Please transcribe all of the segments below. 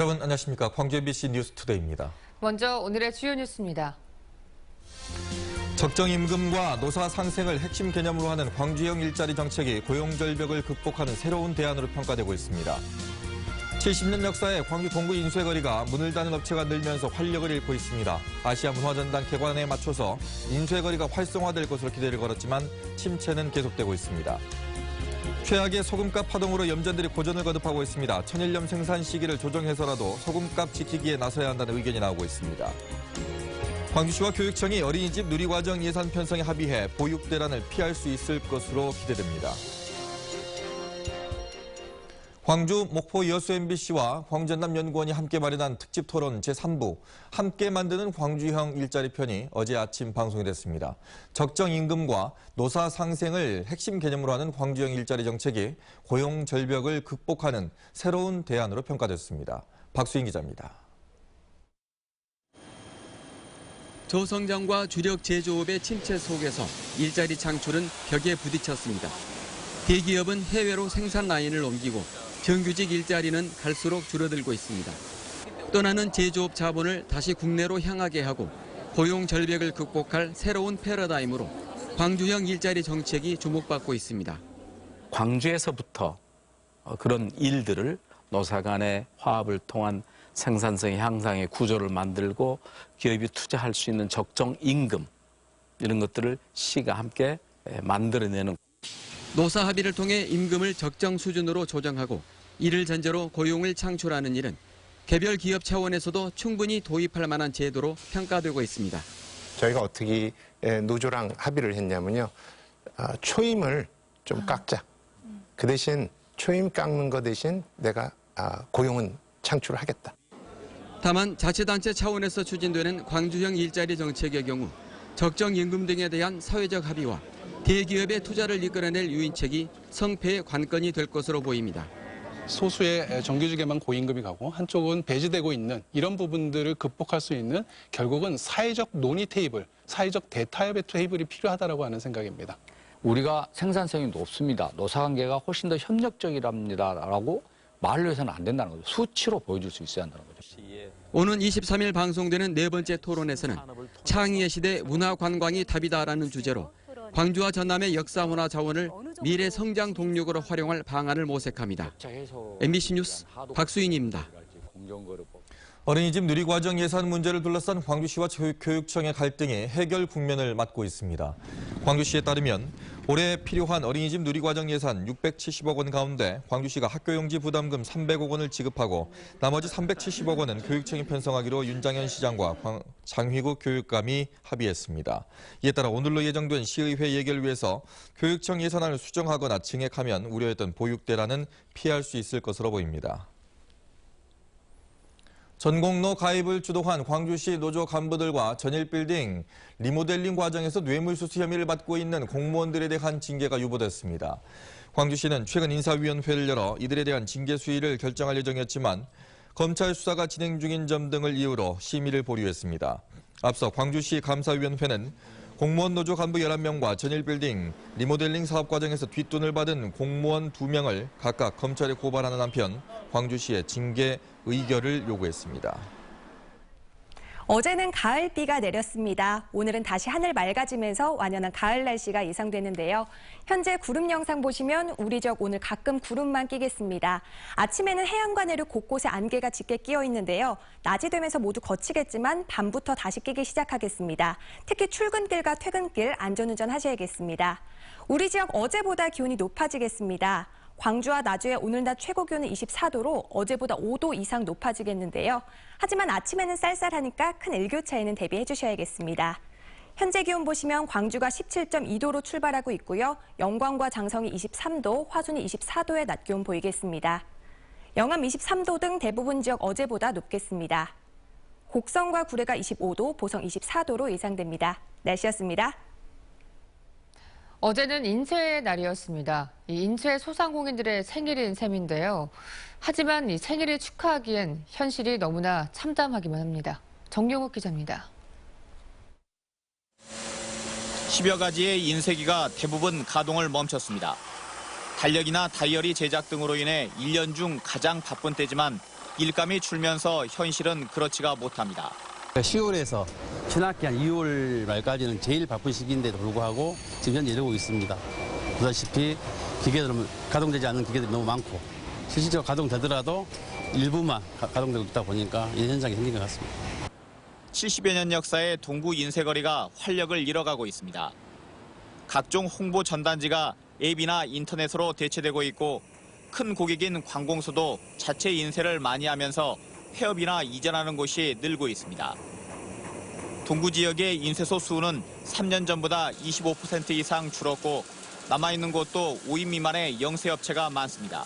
여러분 안녕하십니까. 광주 MBC 뉴스투데이입니다. 먼저 오늘의 주요 뉴스입니다. 적정임금과 노사 상생을 핵심 개념으로 하는 광주형 일자리 정책이 고용절벽을 극복하는 새로운 대안으로 평가되고 있습니다. 70년 역사의 광주 동구 인쇄거리가 문을 닫는 업체가 늘면서 활력을 잃고 있습니다. 아시아 문화전당 개관에 맞춰서 인쇄거리가 활성화될 것으로 기대를 걸었지만 침체는 계속되고 있습니다. 최악의 소금값 파동으로 염전들이 고전을 거듭하고 있습니다. 천일염 생산 시기를 조정해서라도 소금값 지키기에 나서야 한다는 의견이 나오고 있습니다. 광주시와 교육청이 어린이집 누리과정 예산 편성에 합의해 보육대란을 피할 수 있을 것으로 기대됩니다. 광주, 목포 여수 MBC와 광전남연구원이 함께 마련한 특집 토론 제3부 함께 만드는 광주형 일자리 편이 어제 아침 방송이 됐습니다. 적정 임금과 노사 상생을 핵심 개념으로 하는 광주형 일자리 정책이 고용 절벽을 극복하는 새로운 대안으로 평가됐습니다. 박수인 기자입니다. 저성장과 주력 제조업의 침체 속에서 일자리 창출은 벽에 부딪혔습니다. 대기업은 해외로 생산 라인을 옮기고 정규직 일자리는 갈수록 줄어들고 있습니다. 떠나는 제조업 자본을 다시 국내로 향하게 하고 고용 절벽을 극복할 새로운 패러다임으로 광주형 일자리 정책이 주목받고 있습니다. 광주에서부터 그런 일들을 노사 간의 화합을 통한 생산성 향상의 구조를 만들고 기업이 투자할 수 있는 적정 임금 이런 것들을 시가 함께 만들어내는. 노사 합의를 통해 임금을 적정 수준으로 조정하고 이를 전제로 고용을 창출하는 일은 개별 기업 차원에서도 충분히 도입할 만한 제도로 평가되고 있습니다. 저희가 어떻게 노조랑 합의를 했냐면요. 초임을 좀 깎자. 그 대신 초임 깎는 거 대신 내가 고용은 창출하겠다. 다만 자치단체 차원에서 추진되는 광주형 일자리 정책의 경우 적정 임금 등에 대한 사회적 합의와 대기업의 투자를 이끌어낼 유인책이 성패의 관건이 될 것으로 보입니다. 소수의 정규직에만 고임금이 가고 한쪽은 배제되고 있는 이런 부분들을 극복할 수 있는 결국은 사회적 논의 테이블, 사회적 대타협의 테이블이 필요하다고 하는 생각입니다. 우리가 생산성이 높습니다. 노사관계가 훨씬 더 협력적이랍니다라고 말로 해서는 안 된다는 거죠. 수치로 보여줄 수 있어야 한다는 거죠. 오는 23일 방송되는 네 번째 토론에서는 창의의 시대 문화관광이 답이다라는 주제로 광주와 전남의 역사 문화 자원을 미래 성장 동력으로 활용할 방안을 모색합니다. MBC 뉴스 박수인입니다. 어린이집 누리과정 예산 문제를 둘러싼 광주시와 교육청의 갈등이 해결 국면을 맞고 있습니다. 광주시에 따르면 올해 필요한 어린이집 누리과정 예산 670억 원 가운데 광주시가 학교용지 부담금 300억 원을 지급하고 나머지 370억 원은 교육청이 편성하기로 윤장현 시장과 장휘구 교육감이 합의했습니다. 이에 따라 오늘로 예정된 시의회 예결 위해서 교육청 예산안을 수정하거나 증액하면 우려했던 보육대란은 피할 수 있을 것으로 보입니다. 전공로 가입을 주도한 광주시 노조 간부들과 전일빌딩 리모델링 과정에서 뇌물수수 혐의를 받고 있는 공무원들에 대한 징계가 유보됐습니다. 광주시는 최근 인사위원회를 열어 이들에 대한 징계 수위를 결정할 예정이었지만 검찰 수사가 진행 중인 점 등을 이유로 심의를 보류했습니다. 앞서 광주시 감사위원회는 공무원 노조 간부 11명과 전일빌딩 리모델링 사업 과정에서 뒷돈을 받은 공무원 2명을 각각 검찰에 고발하는 한편 광주시의 징계 의결을 요구했습니다. 어제는 가을비가 내렸습니다. 오늘은 다시 하늘 맑아지면서 완연한 가을 날씨가 예상되는데요. 현재 구름 영상 보시면 우리 지역 오늘 가끔 구름만 끼겠습니다. 아침에는 해안과 내륙 곳곳에 안개가 짙게 끼어 있는데요. 낮이 되면서 모두 거치겠지만 밤부터 다시 끼기 시작하겠습니다. 특히 출근길과 퇴근길 안전운전 하셔야겠습니다. 우리 지역 어제보다 기온이 높아지겠습니다. 광주와 나주의 오늘 낮 최고 기온은 24도로 어제보다 5도 이상 높아지겠는데요. 하지만 아침에는 쌀쌀하니까 큰 일교차에는 대비해 주셔야겠습니다. 현재 기온 보시면 광주가 17.2도로 출발하고 있고요. 영광과 장성이 23도, 화순이 24도의 낮 기온 보이겠습니다. 영암 23도 등 대부분 지역 어제보다 높겠습니다. 곡성과 구례가 25도, 보성 24도로 예상됩니다. 날씨였습니다. 어제는 인쇄의 날이었습니다. 이 인쇄 소상공인들의 생일인 셈인데요. 하지만 이 생일을 축하하기엔 현실이 너무나 참담하기만 합니다. 정용욱 기자입니다. 10여 가지의 인쇄기가 대부분 가동을 멈췄습니다. 달력이나 다이어리 제작 등으로 인해 1년 중 가장 바쁜 때지만 일감이 줄면서 현실은 그렇지가 못합니다. 10월에서 신학기 한 2월 말까지는 제일 바쁜 시기인데도 불구하고 지금 현재 이러고 있습니다. 보다시피 기계들은 가동되지 않는 기계들이 너무 많고 실질적으로 가동되더라도 일부만 가동되고 있다 보니까 이런 현상이 생긴 것 같습니다. 70여 년 역사의 동구 인쇄거리가 활력을 잃어가고 있습니다. 각종 홍보 전단지가 앱이나 인터넷으로 대체되고 있고 큰 고객인 관공서도 자체 인쇄를 많이 하면서 폐업이나 이전하는 곳이 늘고 있습니다. 동구 지역의 인쇄소 수는 3년 전보다 25% 이상 줄었고 남아있는 곳도 5인 미만의 영세업체가 많습니다.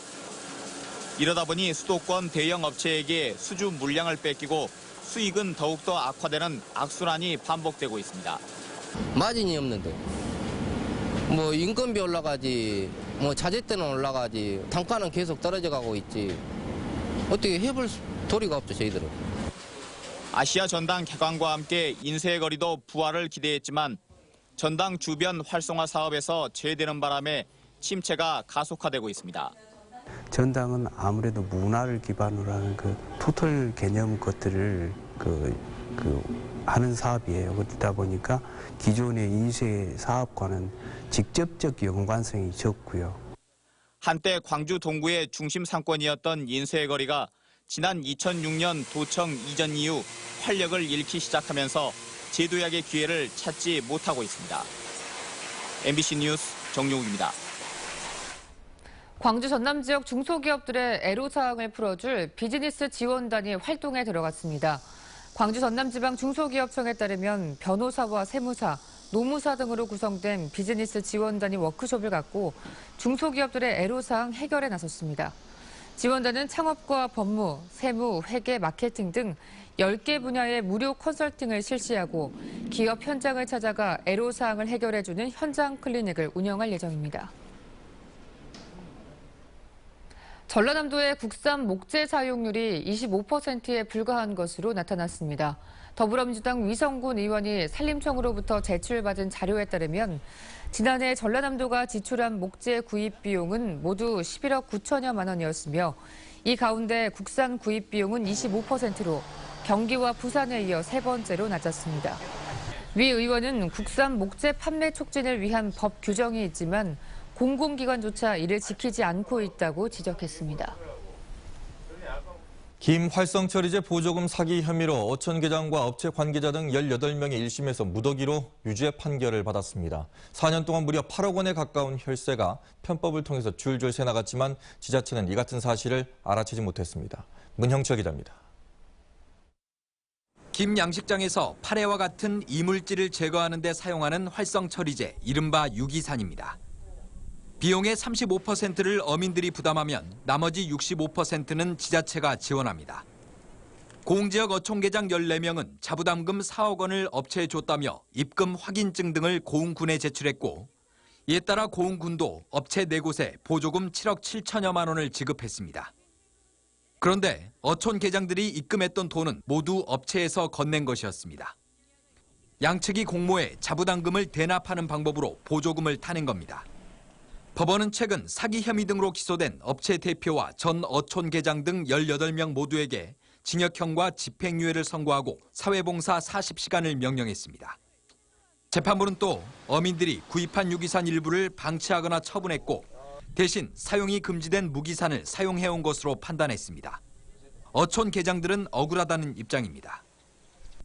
이러다 보니 수도권 대형 업체에게 수주 물량을 뺏기고 수익은 더욱더 악화되는 악순환이 반복되고 있습니다. 마진이 없는데 뭐 인건비 올라가지 뭐 자재때는 올라가지 단가는 계속 떨어져 가고 있지 어떻게 해볼 도리가 없죠 저희들은. 아시아 전당 개관과 함께 인쇄의 거리도 부활을 기대했지만 전당 주변 활성화 사업에서 제외되는 바람에 침체가 가속화되고 있습니다. 전당은 아무래도 문화를 기반으로 하는 그 토털 개념 것들을 하는 사업이에요. 그러다 보니까 기존의 인쇄 사업과는 직접적 연관성이 적고요. 한때 광주 동구의 중심 상권이었던 인쇄의 거리가 지난 2006년 도청 이전 이후 활력을 잃기 시작하면서 재도약의 기회를 찾지 못하고 있습니다. MBC 뉴스 정용욱입니다. 광주 전남 지역 중소기업들의 애로사항을 풀어줄 비즈니스 지원단이 활동에 들어갔습니다. 광주 전남지방 중소기업청에 따르면 변호사와 세무사, 노무사 등으로 구성된 비즈니스 지원단이 워크숍을 갖고 중소기업들의 애로사항 해결에 나섰습니다. 지원단은 창업과 법무, 세무, 회계, 마케팅 등 10개 분야의 무료 컨설팅을 실시하고 기업 현장을 찾아가 애로사항을 해결해주는 현장 클리닉을 운영할 예정입니다. 전라남도의 국산 목재 사용률이 25%에 불과한 것으로 나타났습니다. 더불어민주당 위성군 의원이 산림청으로부터 제출받은 자료에 따르면 지난해 전라남도가 지출한 목재 구입 비용은 모두 11억 9천여만 원이었으며 이 가운데 국산 구입 비용은 25%로 경기와 부산에 이어 세 번째로 낮았습니다. 위 의원은 국산 목재 판매 촉진을 위한 법 규정이 있지만 공공기관조차 이를 지키지 않고 있다고 지적했습니다. 김활성 처리제 보조금 사기 혐의로 어촌 계장과 업체 관계자 등 18명이 1심에서 무더기로 유죄 판결을 받았습니다. 4년 동안 무려 8억 원에 가까운 혈세가 편법을 통해서 줄줄 새나갔지만 지자체는 이 같은 사실을 알아채지 못했습니다. 문형철 기자입니다. 김 양식장에서 파래와 같은 이물질을 제거하는 데 사용하는 활성 처리제, 이른바 유기산입니다. 비용의 35%를 어민들이 부담하면 나머지 65%는 지자체가 지원합니다. 공지역 어촌계장 14명은 자부담금 4억 원을 업체에 줬다며 입금 확인증 등을 고흥군에 제출했고 이에 따라 고흥군도 업체 4곳에 보조금 7억 7천여만 원을 지급했습니다. 그런데 어촌계장들이 입금했던 돈은 모두 업체에서 건넨 것이었습니다. 양측이 공모해 자부담금을 대납하는 방법으로 보조금을 타낸 겁니다. 법원은 최근 사기 혐의 등으로 기소된 업체 대표와 전 어촌 계장 등 18명 모두에게 징역형과 집행유예를 선고하고 사회봉사 40시간을 명령했습니다. 재판부는 또 어민들이 구입한 유기산 일부를 방치하거나 처분했고 대신 사용이 금지된 무기산을 사용해온 것으로 판단했습니다. 어촌 계장들은 억울하다는 입장입니다.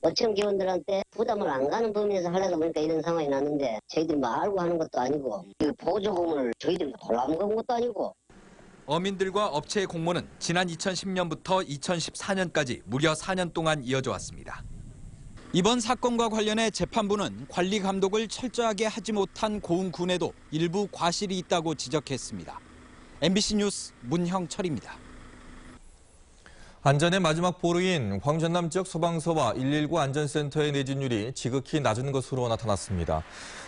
어촌 기원들한테 부담을 안 가는 범위에서 하려다 보니까 이런 상황이 났는데 저희들이 뭐 알고 하는 것도 아니고 보조금을 저희들이 골라먹은 것도 아니고. 어민들과 업체의 공모는 지난 2010년부터 2014년까지 무려 4년 동안 이어져 왔습니다. 이번 사건과 관련해 재판부는 관리 감독을 철저하게 하지 못한 고흥군에도 일부 과실이 있다고 지적했습니다. MBC 뉴스 문형철입니다. 안전의 마지막 보루인 광전남 지역 소방서와 119 안전센터의 내진율이 지극히 낮은 것으로 나타났습니다.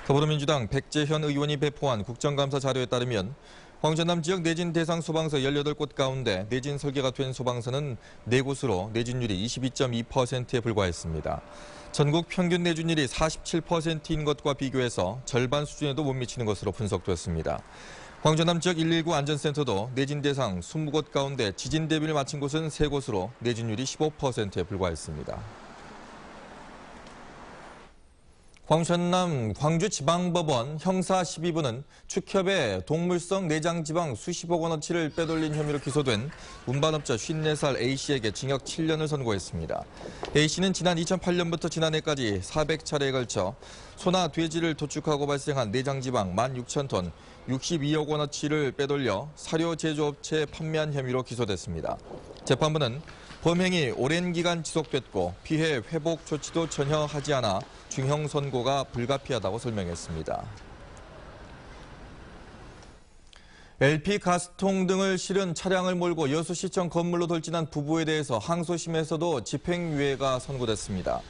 더불어민주당 백재현 의원이 배포한 국정감사 자료에 따르면 광전남 지역 내진 대상 소방서 18곳 가운데 내진 설계가 된 소방서는 4곳으로 내진율이 22.2%에 불과했습니다. 전국 평균 내진율이 47%인 것과 비교해서 절반 수준에도 못 미치는 것으로 분석됐습니다. 광주 남지역 119 안전센터도 내진 대상 20곳 가운데 지진 대비를 마친 곳은 3곳으로 내진율이 15%에 불과했습니다. 광천남 광주지방법원 형사 12부는 축협의 동물성 내장지방 수십억 원어치를 빼돌린 혐의로 기소된 운반업자 54살 A씨에게 징역 7년을 선고했습니다. A씨는 지난 2008년부터 지난해까지 400차례에 걸쳐 소나 돼지를 도축하고 발생한 내장지방 16,000톤 62억 원어치를 빼돌려 사료 제조업체에 판매한 혐의로 기소됐습니다. 재판부는 범행이 오랜 기간 지속됐고 피해 회복 조치도 전혀 하지 않아 중형 선고가 불가피하다고 설명했습니다. LP 가스통 등을 실은 차량을 몰고 여수시청 건물로 돌진한 부부에 대해서 항소심에서도 집행유예가 선고됐습니다.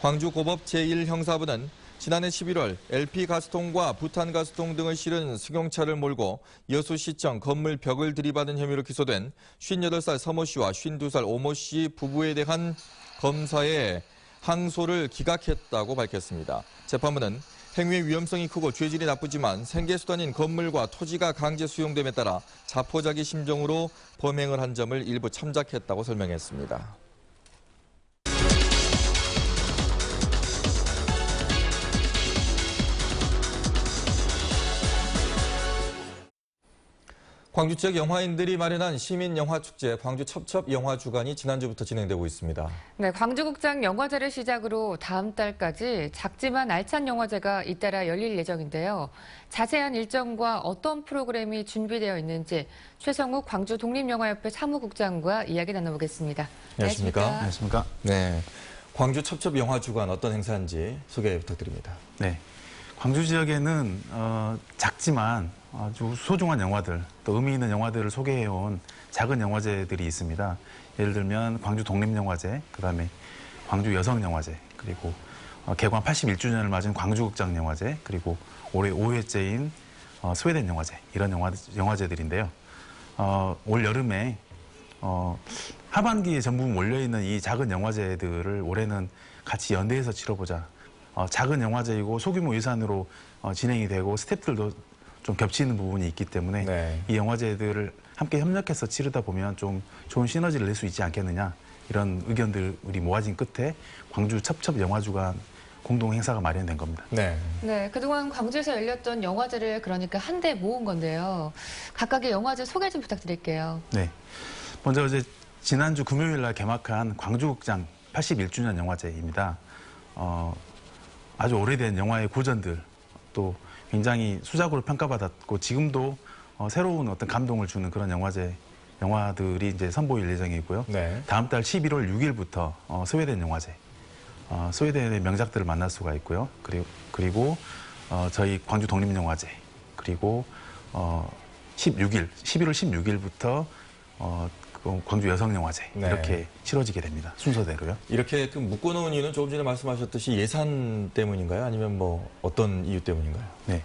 광주고법 제1형사부는 지난해 11월 LP 가스통과 부탄 가스통 등을 실은 승용차를 몰고 여수시청 건물 벽을 들이받은 혐의로 기소된 58살 서모 씨와 52살 오모 씨 부부에 대한 검사의 항소를 기각했다고 밝혔습니다. 재판부는 행위의 위험성이 크고 죄질이 나쁘지만 생계수단인 건물과 토지가 강제 수용됨에 따라 자포자기 심정으로 범행을 한 점을 일부 참작했다고 설명했습니다. 광주 지역 영화인들이 마련한 시민영화축제 광주 첩첩영화주간이 지난주부터 진행되고 있습니다. 네, 광주극장 영화제를 시작으로 다음 달까지 작지만 알찬 영화제가 잇따라 열릴 예정인데요. 자세한 일정과 어떤 프로그램이 준비되어 있는지 최성욱 광주 독립영화협회 사무국장과 이야기 나눠보겠습니다. 안녕하십니까? 안녕하십니까? 네, 광주 첩첩영화주간 어떤 행사인지 소개 부탁드립니다. 네, 광주 지역에는 작지만 아주 소중한 영화들, 또 의미 있는 영화들을 소개해온 작은 영화제들이 있습니다. 예를 들면 광주 독립영화제, 그다음에 광주 여성영화제, 그리고 개관 81주년을 맞은 광주극장 영화제, 그리고 올해 5회째인 스웨덴 영화제, 이런 영화제들인데요. 올 여름에 하반기에 전부 몰려있는 이 작은 영화제들을 올해는 같이 연대해서 치러보자. 작은 영화제이고 소규모 예산으로 진행이 되고 스태프들도 좀 겹치는 부분이 있기 때문에 이 영화제들을 함께 협력해서 치르다 보면 좀 좋은 시너지를 낼 수 있지 않겠느냐, 이런 의견들이 모아진 끝에 광주 첩첩영화주간 공동 행사가 마련된 겁니다. 네, 그동안 광주에서 열렸던 영화제를 그러니까 한데 모은 건데요. 각각의 영화제 소개 좀 부탁드릴게요. 네, 먼저 이제 지난주 금요일 날 개막한 광주극장 81주년 영화제입니다. 아주 오래된 영화의 고전들, 또 굉장히 수작으로 평가받았고 지금도 새로운 어떤 감동을 주는 그런 영화들이 이제 선보일 예정이고요. 다음 달 11월 6일부터 스웨덴 영화제, 스웨덴의 명작들을 만날 수가 있고요. 그리고 저희 광주 독립영화제, 그리고 11월 16일부터 광주 여성영화제, 이렇게 치러지게 됩니다. 순서대로요. 이렇게 묶어놓은 이유는 조금 전에 말씀하셨듯이 예산 때문인가요? 아니면 뭐 어떤 이유 때문인가요? 네,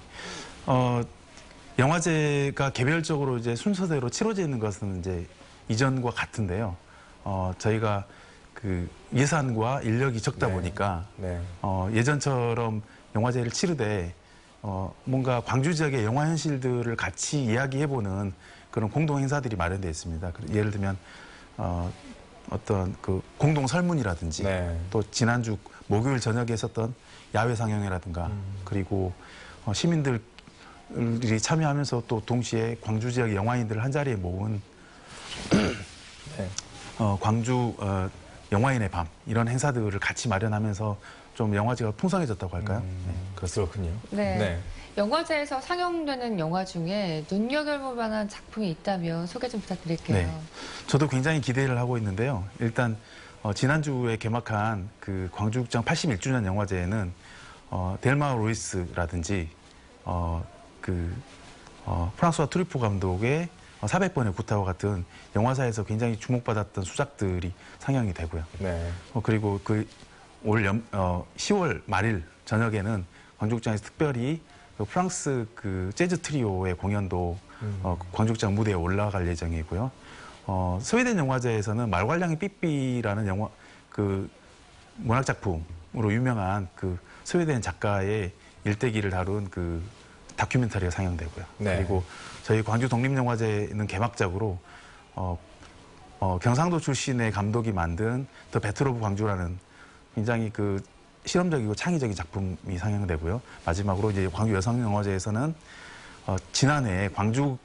영화제가 개별적으로 이제 순서대로 치러지는 것은 이제 이전과 같은데요. 저희가 그 예산과 인력이 적다 보니까 예전처럼 영화제를 치르되 뭔가 광주 지역의 영화 현실들을 같이 이야기해보는 그런 공동 행사들이 마련되어 있습니다. 예를 들면 어떤 그 공동 설문이라든지 또 지난주 목요일 저녁에 있었던 야외 상영회라든가 그리고 시민들이 참여하면서 또 동시에 광주 지역 영화인들을 한 자리에 모은 광주 영화인의 밤, 이런 행사들을 같이 마련하면서 좀 영화제가 풍성해졌다고 할까요? 그렇군요. 네. 영화제에서 상영되는 영화 중에 눈여겨볼 만한 작품이 있다면 소개 좀 부탁드릴게요. 네, 저도 굉장히 기대를 하고 있는데요. 일단 지난주에 개막한 그 광주극장 81주년 영화제에는 델마 로이스라든지 프랑스와 트루포 감독의 400번의 구타와 같은 영화사에서 굉장히 주목받았던 수작들이 상영이 되고요. 그리고 올 10월 말일 저녁에는 광주극장에서 특별히 프랑스 재즈 트리오의 공연도 광주극장 무대에 올라갈 예정이고요. 스웨덴 영화제에서는 말괄량의 삐삐라는 영화 문학 작품으로 유명한 스웨덴 작가의 일대기를 다룬 다큐멘터리가 상영되고요. 네. 그리고 저희 광주 독립영화제는 개막작으로 경상도 출신의 감독이 만든 더 배틀 오브 광주라는 굉장히 그 실험적이고 창의적인 작품이 상영되고요. 마지막으로 이제 광주 여성영화제에서는 지난해 광주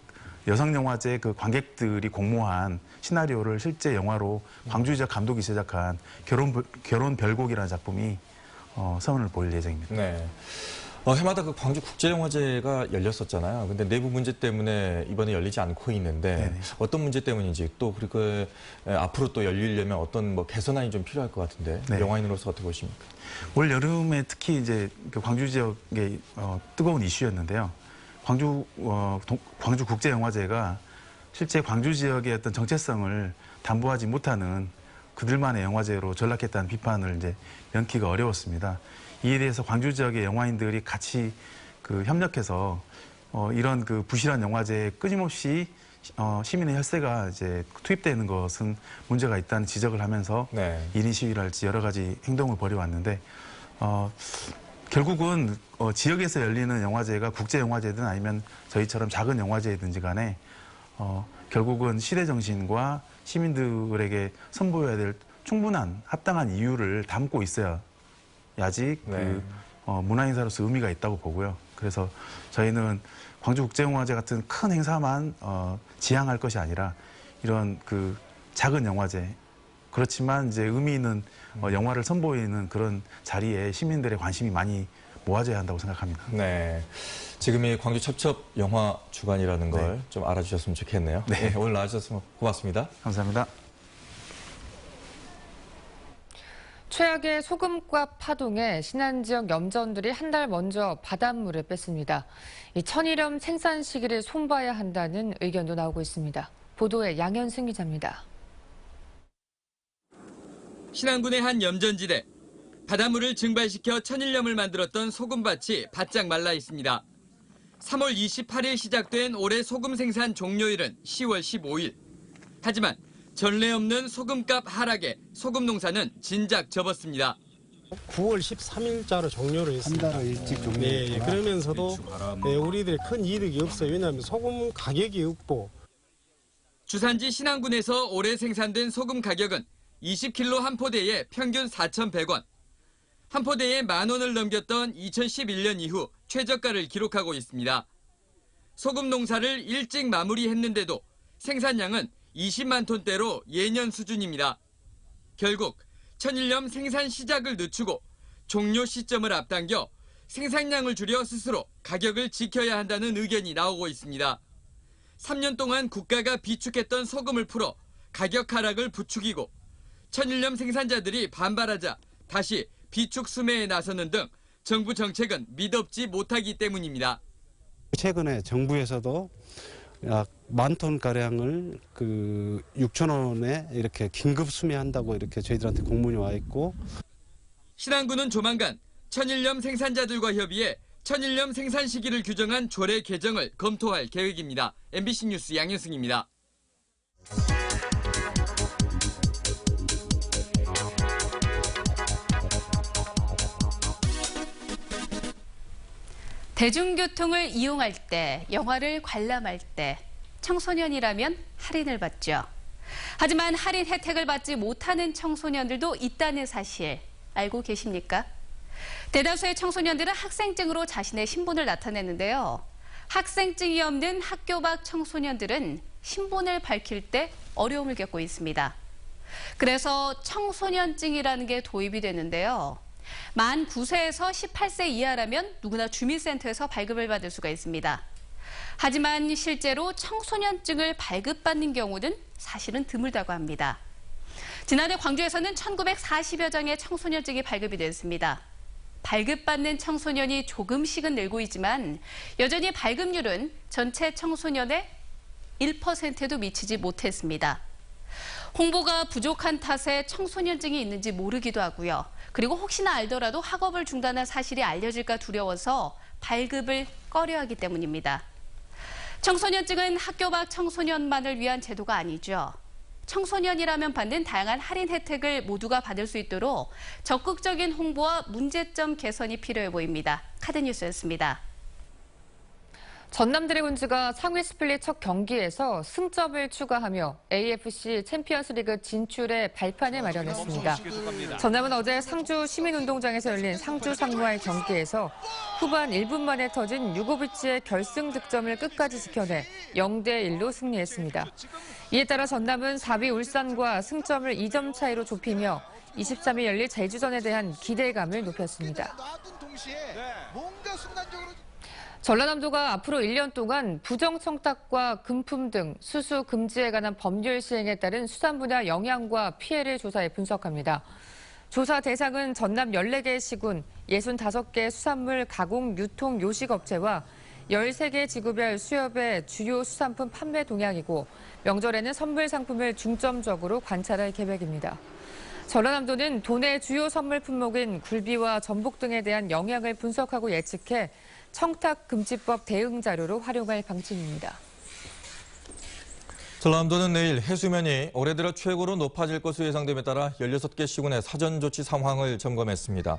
여성영화제 그 관객들이 공모한 시나리오를 실제 영화로 광주 지역 감독이 제작한 결혼 별곡이라는 작품이 서문을 보일 예정입니다. 네. 해마다 그 광주 국제영화제가 열렸었잖아요. 근데 내부 문제 때문에 이번에 열리지 않고 있는데 네네. 어떤 문제 때문인지 또 그리고 앞으로 또 열리려면 어떤 뭐 개선안이 좀 필요할 것 같은데 네. 영화인으로서 어떻게 보십니까? 올 여름에 특히 이제 그 광주 지역의 뜨거운 이슈였는데요. 광주 국제영화제가 실제 광주 지역의 어떤 정체성을 담보하지 못하는 그들만의 영화제로 전락했다는 비판을 이제 면키가 어려웠습니다. 이에 대해서 광주 지역의 영화인들이 같이 그 협력해서 이런 그 부실한 영화제에 끊임없이 시민의 혈세가 이제 투입되는 것은 문제가 있다는 지적을 하면서 네. 1인 시위랄지 여러 가지 행동을 벌여왔는데 결국은 지역에서 열리는 영화제가 국제영화제든 아니면 저희처럼 작은 영화제든지 간에 결국은 시대 정신과 시민들에게 선보여야 될 충분한 합당한 이유를 담고 있어야지 네. 문화행사로서 의미가 있다고 보고요. 그래서 저희는 광주국제영화제 같은 큰 행사만 지향할 것이 아니라 이런 그 작은 영화제 그렇지만 이제 의미 있는 영화를 선보이는 그런 자리에 시민들의 관심이 많이 모아져야 한다고 생각합니다. 네. 지금이 광주 첩첩 영화 주간이라는 걸 좀 알아주셨으면 좋겠네요. 네. 오늘 나와주셔서 고맙습니다. 감사합니다. 최악의 소금값 파동에 신안 지역 염전들이 한 달 먼저 바닷물을 뺐습니다. 이 천일염 생산 시기를 손봐야 한다는 의견도 나오고 있습니다. 보도에 양현승 기자입니다. 신안군의 한 염전지대. 바닷물을 증발시켜 천일염을 만들었던 소금밭이 바짝 말라 있습니다. 3월 28일 시작된 올해 소금 생산 종료일은 10월 15일. 하지만 전례 없는 소금값 하락에 소금 농사는 진작 접었습니다. 9월 13일자로 종료를 했습니다. 한 달을 일찍 종료했구나. 네, 그러면서도 우리들의 큰 이득이 없어요. 왜냐하면 소금 가격이 없고. 주산지 신안군에서 올해 생산된 소금 가격은 20kg 한 포대에 평균 4,100원. 한 포대에 10,000원을 넘겼던 2011년 이후 최저가를 기록하고 있습니다. 소금 농사를 일찍 마무리했는데도 생산량은 20만 톤대로 예년 수준입니다. 결국 천일염 생산 시작을 늦추고 종료 시점을 앞당겨 생산량을 줄여 스스로 가격을 지켜야 한다는 의견이 나오고 있습니다. 3년 동안 국가가 비축했던 소금을 풀어 가격 하락을 부추기고 천일염 생산자들이 반발하자 다시 비축 수매에 나서는 등 정부 정책은 믿업지 못하기 때문입니다. 최근에 정부에서도 약 10,000톤가량을 6,000원에 이렇게 긴급 수매한다고 이렇게 저희들한테 공문이 와 있고. 신안군은 조만간 천일염 생산자들과 협의해 천일염 생산 시기를 규정한 조례 개정을 검토할 계획입니다. MBC 뉴스 양현승입니다. 대중교통을 이용할 때, 영화를 관람할 때 청소년이라면 할인을 받죠. 하지만 할인 혜택을 받지 못하는 청소년들도 있다는 사실 알고 계십니까? 대다수의 청소년들은 학생증으로 자신의 신분을 나타내는데요. 학생증이 없는 학교 밖 청소년들은 신분을 밝힐 때 어려움을 겪고 있습니다. 그래서 청소년증이라는 게 도입이 되는데요. 만 9세에서 18세 이하라면 누구나 주민센터에서 발급을 받을 수가 있습니다. 하지만 실제로 청소년증을 발급받는 경우는 사실은 드물다고 합니다. 지난해 광주에서는 1940여 장의 청소년증이 발급이 됐습니다. 발급받는 청소년이 조금씩은 늘고 있지만 여전히 발급률은 전체 청소년의 1%도 미치지 못했습니다. 홍보가 부족한 탓에 청소년증이 있는지 모르기도 하고요. 그리고 혹시나 알더라도 학업을 중단한 사실이 알려질까 두려워서 발급을 꺼려하기 때문입니다. 청소년증은 학교 밖 청소년만을 위한 제도가 아니죠. 청소년이라면 받는 다양한 할인 혜택을 모두가 받을 수 있도록 적극적인 홍보와 문제점 개선이 필요해 보입니다. 카드뉴스였습니다. 전남 드래곤즈가 상위 스플릿 첫 경기에서 승점을 추가하며 AFC 챔피언스리그 진출의 발판을 마련했습니다. 전남은 어제 상주 시민운동장에서 열린 상주 상무와의 경기에서 후반 1분 만에 터진 유고비치의 결승 득점을 끝까지 지켜내 0대1로 승리했습니다. 이에 따라 전남은 4위 울산과 승점을 2점 차이로 좁히며 23일 열릴 제주전에 대한 기대감을 높였습니다. 전라남도가 앞으로 1년 동안 부정청탁과 금품 등 수수 금지에 관한 법률 시행에 따른 수산 분야 영향과 피해를 조사해 분석합니다. 조사 대상은 전남 14개 시군, 65개 수산물 가공 유통 요식업체와 13개 지구별 수협의 주요 수산품 판매 동향이고 명절에는 선물 상품을 중점적으로 관찰할 계획입니다. 전라남도는 도내 주요 선물 품목인 굴비와 전복 등에 대한 영향을 분석하고 예측해 청탁금지법 대응 자료로 활용할 방침입니다. 전라남도는 내일 해수면이 올해 들어 최고로 높아질 것으로 예상됨에 따라 16개 시군의 사전조치 상황을 점검했습니다.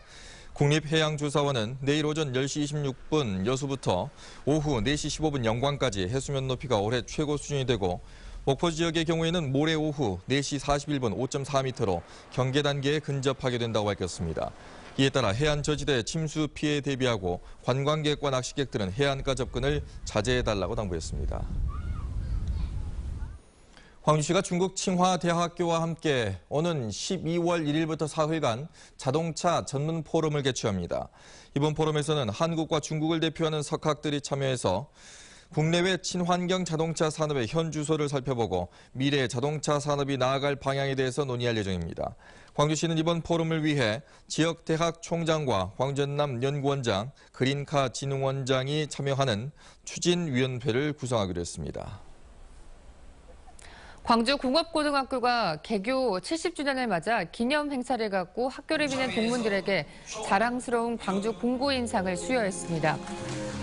국립해양조사원은 내일 오전 10시 26분 여수부터 오후 4시 15분 영광까지 해수면 높이가 올해 최고 수준이 되고 목포 지역의 경우에는 모레 오후 4시 41분 5.4m로 경계 단계에 근접하게 된다고 밝혔습니다. 이에 따라 해안 저지대 침수 피해에 대비하고 관광객과 낚시객들은 해안가 접근을 자제해달라고 당부했습니다. 광주시가 중국 칭화대학교와 함께 오는 12월 1일부터 사흘간 자동차 전문 포럼을 개최합니다. 이번 포럼에서는 한국과 중국을 대표하는 석학들이 참여해서 국내외 친환경 자동차 산업의 현주소를 살펴보고 미래 자동차 산업이 나아갈 방향에 대해서 논의할 예정입니다. 광주시는 이번 포럼을 위해 지역 대학 총장과 광전남 연구원장, 그린카 진흥원장이 참여하는 추진위원회를 구성하기로 했습니다. 광주공업고등학교가 개교 70주년을 맞아 기념 행사를 갖고 학교를 비낸 동문들에게 자랑스러운 광주 공고인상을 수여했습니다.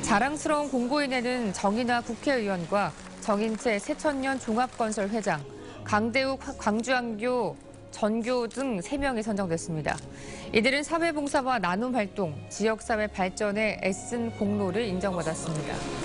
자랑스러운 공고인에는 정인화 국회의원과 정인채 새천년 종합건설 회장, 강대욱 광주안교 전교 등 3명이 선정됐습니다. 이들은 사회봉사와 나눔 활동, 지역사회 발전에 애쓴 공로를 인정받았습니다.